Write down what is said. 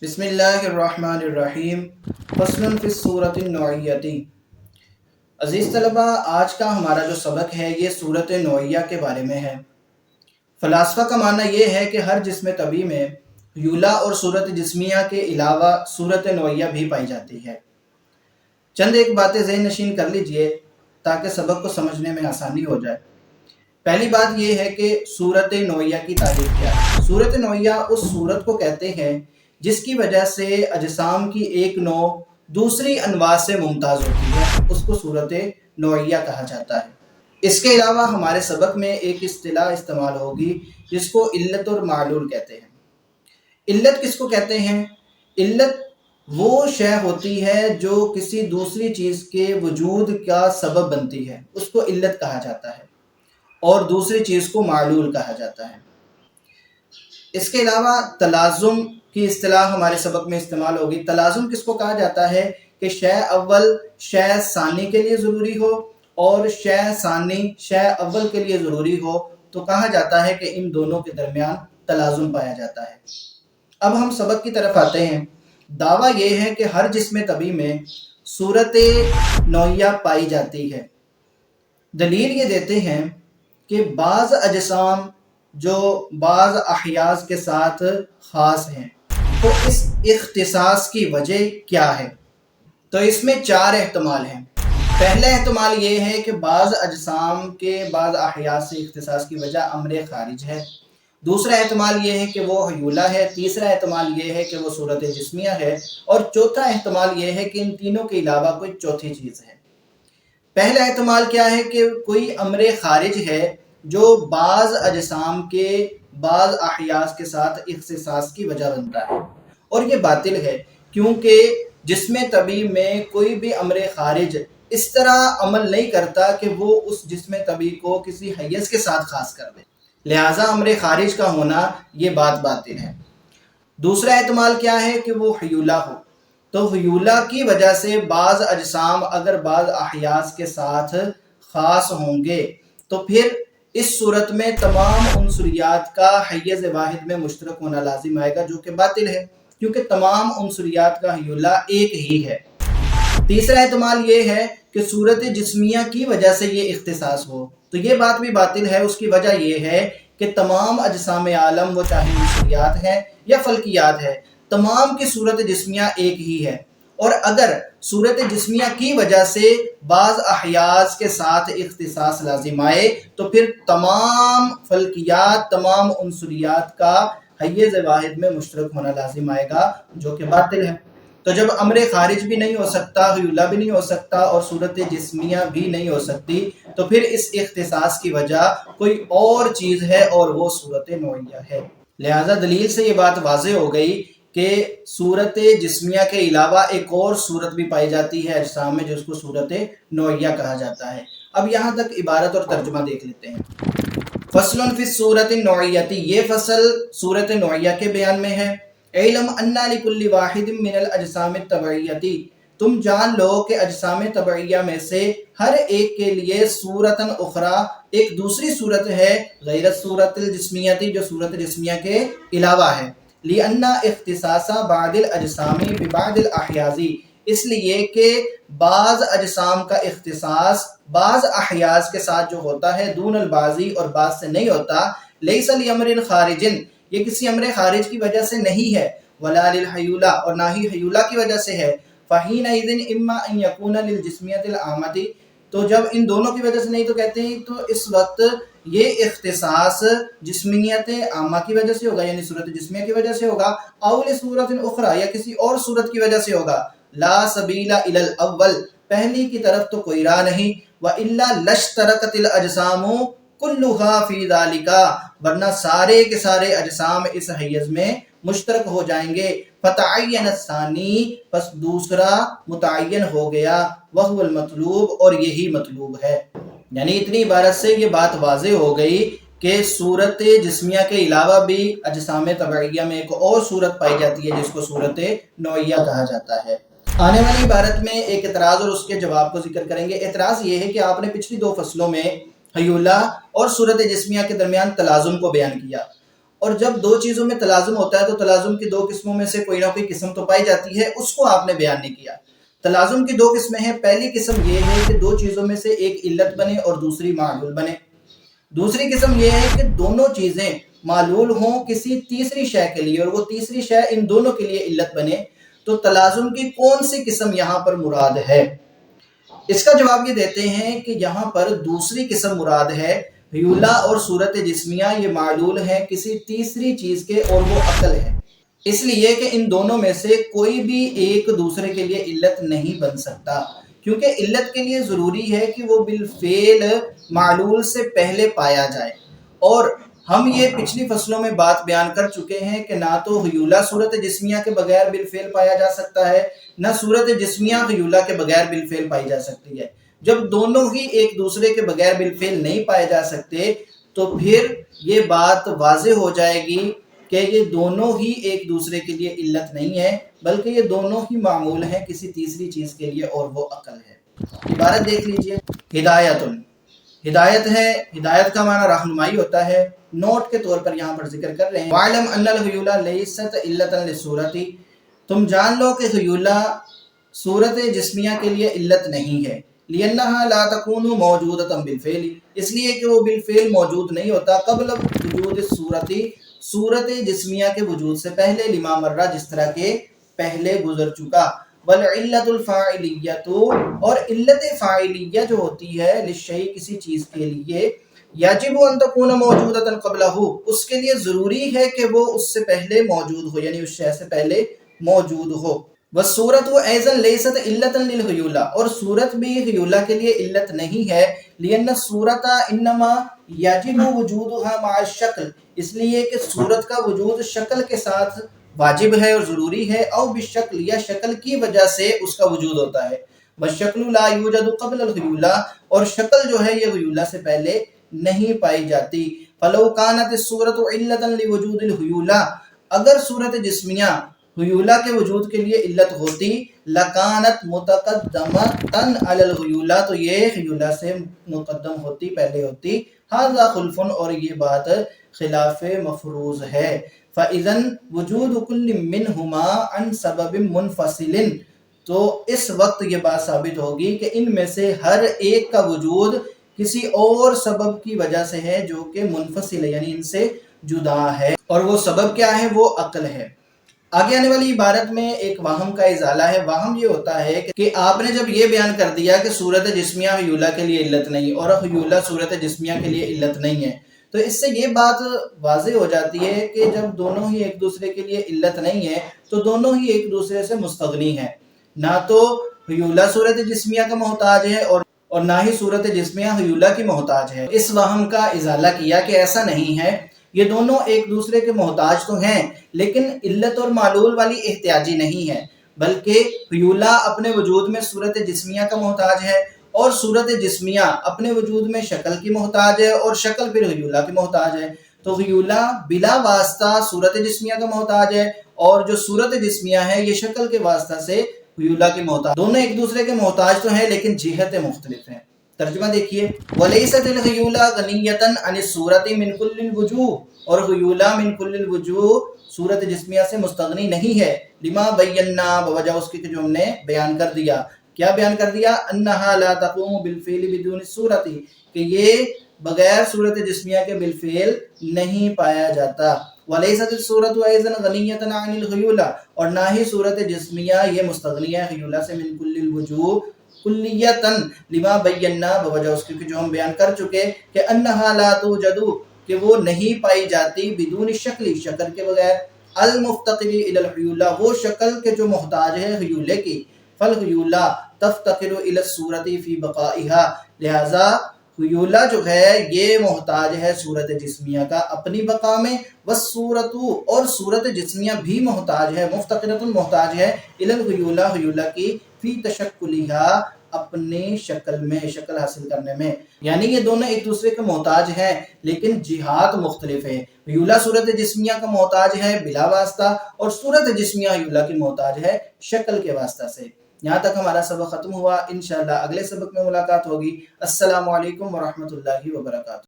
بسم اللہ الرحمن الرحیم فصل فی الصورت النوعیتی۔ عزیز طلبہ، آج کا ہمارا جو سبق ہے یہ صورت نوعیہ کے بارے میں ہے۔ فلاسفہ کا معنی یہ ہے کہ ہر جسم طبیعی میں حیولہ اور صورت جسمیہ کے علاوہ صورت نوعیہ بھی پائی جاتی ہے۔ چند ایک باتیں ذہن نشین کر لیجئے تاکہ سبق کو سمجھنے میں آسانی ہو جائے۔ پہلی بات یہ ہے کہ صورت نوعیہ کی تعریف کیا ہے۔ صورت نوعیہ اس صورت کو کہتے ہیں جس کی وجہ سے اجسام کی ایک نوع دوسری انواع سے ممتاز ہوتی ہے، اس کو صورت نوعیہ کہا جاتا ہے۔ اس کے علاوہ ہمارے سبق میں ایک اصطلاح استعمال ہوگی جس کو علت اور معلول کہتے ہیں۔ علت کس کو کہتے ہیں؟ علت وہ شے ہوتی ہے جو کسی دوسری چیز کے وجود کا سبب بنتی ہے، اس کو علت کہا جاتا ہے، اور دوسری چیز کو معلول کہا جاتا ہے۔ اس کے علاوہ تلازم کی اصطلاح ہمارے سبق میں استعمال ہوگی۔ تلازم کس کو کہا جاتا ہے؟ کہ شے اول شے ثانی کے لیے ضروری ہو اور شے ثانی شے اول کے لیے ضروری ہو تو کہا جاتا ہے کہ ان دونوں کے درمیان تلازم پایا جاتا ہے۔ اب ہم سبق کی طرف آتے ہیں۔ دعویٰ یہ ہے کہ ہر جسم طبیعی میں صورت نوعیہ پائی جاتی ہے۔ دلیل یہ دیتے ہیں کہ بعض اجسام جو بعض احیاز کے ساتھ خاص ہیں، تو اس اختصاص کی وجہ کیا ہے؟ تو اس میں چار احتمال ہیں۔ پہلا احتمال یہ ہے کہ بعض اجسام کے بعض احیاز سے اختصاص کی وجہ امر خارج ہے۔ دوسرا احتمال یہ ہے کہ وہ حیولہ ہے۔ تیسرا احتمال یہ ہے کہ وہ صورت جسمیہ ہے، اور چوتھا احتمال یہ ہے کہ ان تینوں کے علاوہ کوئی چوتھی چیز ہے۔ پہلا احتمال کیا ہے کہ کوئی امر خارج ہے جو بعض اجسام کے بعض احیاز کے ساتھ اختصاص کی وجہ بنتا ہے، اور یہ باطل ہے کیونکہ جسم طبیعی میں کوئی بھی امر خارج اس طرح عمل نہیں کرتا کہ وہ اس جسم طبیعی کو کسی حیز کے ساتھ خاص کر دے، لہٰذا امر خارج کا ہونا یہ بات باطل ہے۔ دوسرا احتمال کیا ہے کہ وہ حیولہ ہو، تو حیولہ کی وجہ سے بعض اجسام اگر بعض احیاز کے ساتھ خاص ہوں گے تو پھر اس صورت میں تمام عنصریات کا حیز واحد میں مشترک ہونا لازم آئے گا، جو کہ باطل ہے کیونکہ تمام عنصریات کا حیولہ ایک ہی ہے۔ تیسرا احتمال یہ ہے کہ صورت جسمیہ کی وجہ سے یہ اختصاص ہو، تو یہ بات بھی باطل ہے۔ اس کی وجہ یہ ہے کہ تمام اجسام عالم، وہ چاہے عنصریات ہیں یا فلکیات ہے، تمام کی صورت جسمیہ ایک ہی ہے، اور اگر صورت جسمیہ کی وجہ سے بعض احیاز کے ساتھ اختصاص لازم آئے تو پھر تمام فلکیات، تمام عنصریات کا حیز واحد میں مشترک ہونا لازم آئے گا، جو کہ باطل ہے۔ تو جب امر خارج بھی نہیں ہو سکتا، حیولہ بھی نہیں ہو سکتا، اور صورت جسمیہ بھی نہیں ہو سکتی، تو پھر اس اختصاص کی وجہ کوئی اور چیز ہے، اور وہ صورت نوعیہ ہے۔ لہٰذا دلیل سے یہ بات واضح ہو گئی کہ صورت جسمیہ کے علاوہ ایک اور صورت بھی پائی جاتی ہے اجسام میں، جس کو صورت نوعیہ کہا جاتا ہے۔ اب یہاں تک عبارت اور ترجمہ دیکھ لیتے ہیں۔ فصل فی الصورت النوعیتی، یہ فصل صورت نوعیہ کے بیان میں ہے۔ علم ان لکل واحد من الاجسام الطبیعیتی، تم جان لو کہ اجسام طبیعیہ میں سے ہر ایک کے لیے صورتاً اخری، ایک دوسری صورت ہے، غیر الصورت الجسمیتی، جو صورت جسمیہ کے علاوہ ہے۔ لأن اختصاص بعض الاجسام ببعض الاحیاز، اس لیے کہ بعض اجسام کا اختصاص بعض احیاز کے ساتھ جو ہوتا ہے، دون البعضی، اور بعض سے نہیں ہوتا، لیس لامر خارج، یہ کسی امر خارج کی وجہ سے نہیں ہے، ولا للحیولہ، اور نہ ہی حیولہ کی وجہ سے ہے۔ فحینئذ اما ان یکون للجسمیۃ العامۃ، تو جب ان دونوں کی وجہ سے نہیں تو کہتے ہیں تو اس وقت یہ اختصاص جسمیت عامہ کی وجہ سے ہوگا، یعنی صورت جسمیہ کی وجہ سے ہوگا، او لصورت اخری، یا کسی اور صورت کی وجہ سے ہوگا۔ لا سبیل الی الاول، پہلی کی طرف تو کوئی راہ نہیں، والا لاشترکت الاجسام کلھا فی ذالک، ورنہ سارے کے سارے اجسام اس حیز میں مشترک ہو جائیں گے۔ فتعین الثانی، پس دوسرا متعین ہو گیا، وہو المطلوب، اور یہی مطلوب ہے۔ یعنی اتنی عبارت سے یہ بات واضح ہو گئی کہ صورت جسمیہ کے علاوہ بھی اجسام طبیعیہ میں ایک اور صورت پائی جاتی ہے جس کو صورت نوعیہ کہا جاتا ہے۔ آنے والی عبارت میں ایک اعتراض اور اس کے جواب کو ذکر کریں گے۔ اعتراض یہ ہے کہ آپ نے پچھلی دو فصلوں میں حیولہ اور صورت جسمیہ کے درمیان تلازم کو بیان کیا، اور جب دو چیزوں میں تلازم ہوتا ہے تو تلازم کی دو قسموں میں سے کوئی نہ کوئی قسم تو پائی جاتی ہے، اس کو آپ نے بیان نہیں کیا۔ تلازم کی دو قسمیں ہیں، پہلی قسم یہ ہے کہ دو چیزوں میں سے ایک علت بنے اور دوسری معلول بنے۔ دوسری قسم یہ ہے کہ دونوں چیزیں معلول ہوں کسی تیسری شے کے لیے اور وہ تیسری شے ان دونوں کے لیے علت بنے۔ تو تلازم کی کون سی قسم یہاں پر مراد ہے؟ اس کا جواب یہ دیتے ہیں کہ یہاں پر دوسری قسم مراد ہے۔ حیولہ اور صورت جسمیہ یہ معلول ہیں کسی تیسری چیز کے اور وہ عقل ہے، اس لیے کہ ان دونوں میں سے کوئی بھی ایک دوسرے کے لیے علت نہیں بن سکتا، کیونکہ علت کے لیے ضروری ہے کہ وہ بالفعل معلول سے پہلے پایا جائے۔ اور ہم یہ پچھلی فصلوں میں بات بیان کر چکے ہیں کہ نہ تو حیولہ صورت جسمیہ کے بغیر بالفعل پایا جا سکتا ہے، نہ صورت جسمیہ حیولہ کے بغیر بالفعل پائی جا سکتی ہے۔ جب دونوں ہی ایک دوسرے کے بغیر بالفعل نہیں پائے جا سکتے تو پھر یہ بات واضح ہو جائے گی کہ یہ دونوں ہی ایک دوسرے کے لیے علت نہیں ہے، بلکہ یہ دونوں ہی معمول ہیں کسی تیسری چیز کے لیے اور وہ عقل ہے۔ عبارت دیکھ لیجئے، ہدایت ہدایت ہے، ہدایت کا معنی رہنمائی ہوتا ہے۔ نوٹ کے طور پر یہاں پر ذکر کر رہے ہیں وَعْلَمْ أَنَّ الْحُيُولَ لَيْسَتْ إِلَّةً لِلصُّورَةِ، تم جان لو کہ حیولہ صورت جسمیہ کے لیے علت نہیں ہے، لِأَنَّهَا لَا تَكُونُ مَوْجُودَةً بِالْفِعْلِ، اس لیے کہ وہ بالفعل موجود نہیں ہوتا قبل وجود الصورت، صورت جسمیہ کے وجود سے پہلے، لما مرہ جس طرح کے پہلے گزر چکا۔ وَالْعِلَّةُ الْفَاعِلِيَّةُ، اور علت فاعلیہ جو ہوتی ہے للشیء کسی چیز کے لیے، یجب ان تکون موجودۃ قبلہ، اس کے لیے ضروری ہے کہ وہ اس سے پہلے موجود ہو، یعنی اس شے سے پہلے موجود ہو۔ والصورت ایضا لیست علۃ للحیولہ، اور صورت بھی حیولہ کے لیے علت نہیں ہے، لأن الصورت انما یجب وجودها مع الشکل، اس لیے کہ صورت کا وجود شکل کے ساتھ واجب ہے اور ضروری ہے، او بالشکل، یا شکل کی وجہ سے اس کا وجود ہوتا ہے۔ والشکل لا یوجد قبل الحیولہ، اور شکل جو ہے یہ حیولہ سے پہلے نہیں پائی جاتی۔ فلو کانت الصورت علۃ لوجود الحیولہ، اگر صورت جسمیہ حیولہ کے وجود کے لیے علت ہوتی، لکانت متقدمۃ علی الحیولہ، تو یہ حیولہ سے مقدم ہوتی، پہلے ہوتی۔ ھذا خلف، اور یہ بات خلاف مفروض ہے۔ فاذا وجود کل منہما عن سبب منفصل، تو اس وقت یہ بات ثابت ہوگی کہ ان میں سے ہر ایک کا وجود کسی اور سبب کی وجہ سے ہے جو کہ منفصل ہے، یعنی ان سے جدا ہے، اور وہ سبب کیا ہے؟ وہ عقل ہے۔ آگے آنے والی عبارت میں ایک واہم کا ازالہ ہے۔ واہم یہ ہوتا ہے کہ آپ نے جب یہ بیان کر دیا کہ صورت جسمیہ حیولہ کے لیے علت نہیں اور حیولہ صورت جسمیہ کے لیے علت نہیں ہے، تو اس سے یہ بات واضح ہو جاتی ہے کہ جب دونوں ہی ایک دوسرے کے لیے علت نہیں ہے تو دونوں ہی ایک دوسرے سے مستغنی ہیں، نہ تو حیولہ صورت جسمیہ کا محتاج ہے اور نہ ہی صورت جسمیہ حیولہ کی محتاج ہے۔ اس وہم کا ازالہ کیا کہ ایسا نہیں ہے، یہ دونوں ایک دوسرے کے محتاج تو ہیں لیکن علت اور معلول والی احتیاجی نہیں ہے، بلکہ حیولہ اپنے وجود میں صورت جسمیہ کا محتاج ہے اور صورت جسمیہ اپنے وجود میں شکل کی محتاج ہے اور شکل پھر حیولہ کی محتاج ہے۔ تو حیولہ بلا واسطہ صورت جسمیہ کا محتاج ہے اور جو صورت جسمیہ ہے یہ شکل کے واسطہ سے حیولہ کی محتاج، دونوں ایک دوسرے کے محتاج تو ہیں لیکن جہتیں مختلف ہیں۔ ترجمہ دیکھیے، وَلَيْسَتِ الْحِيُولَةُ غَنِيَّةً عَنِ الصُّورَةِ مِنْ كُلِّ الْوُجُوهِ، اور حیولہ من کل الوجوہ صورت جسمیہ سے مستغنی نہیں ہے، لما بینا، بوجہ اس کی جو ہم نے بیان کر دیا۔ کیا بیان کر دیا؟ انها لا تقوم بالفعل بدون الصورة، کہ یہ بغیر صورت جسمیہ کے بالفعل نہیں پایا جاتا۔ وَلَيْسَتِ الصُّورَةُ أَيْضًا غَنِيَّةً عَنِ الْحِيُولَةِ، اور نہ ہی صورت جسمیہ یہ مستغنی ہے حیولہ سے من کل الوجوہ کلیتاً، لما بینا، بوجہ اس کی جو ہم بیان کر چکے کہ انہا لا توجد، کہ وہ نہیں پائی جاتی بدون شکل، شکل کے بغیر، المفتقر الی الحیولہ، وہ شکل کے جو محتاج ہے حیولے کی، فالحیولہ تفتقر الی الصورت فی بقائہا، لہذا حیولہ جو ہے یہ محتاج ہے صورت جسمیہ کا اپنی بقا میں، والصورت، اور صورت جسمیہ بھی محتاج ہے، مفتقرۃ محتاج ہے، الی الحیولہ، حیولہ کی، فی تشکلہا، اپنی شکل میں، شکل حاصل کرنے میں۔ یعنی یہ دونوں ایک دوسرے کے محتاج ہیں لیکن جہات مختلف ہیں۔ حیولہ صورت جسمیہ کا محتاج ہے بلا واسطہ اور صورت جسمیہ حیولہ کی محتاج ہے شکل کے واسطہ سے۔ یہاں تک ہمارا سبق ختم ہوا، انشاءاللہ اگلے سبق میں ملاقات ہوگی۔ السلام علیکم ورحمۃ اللہ وبرکاتہ۔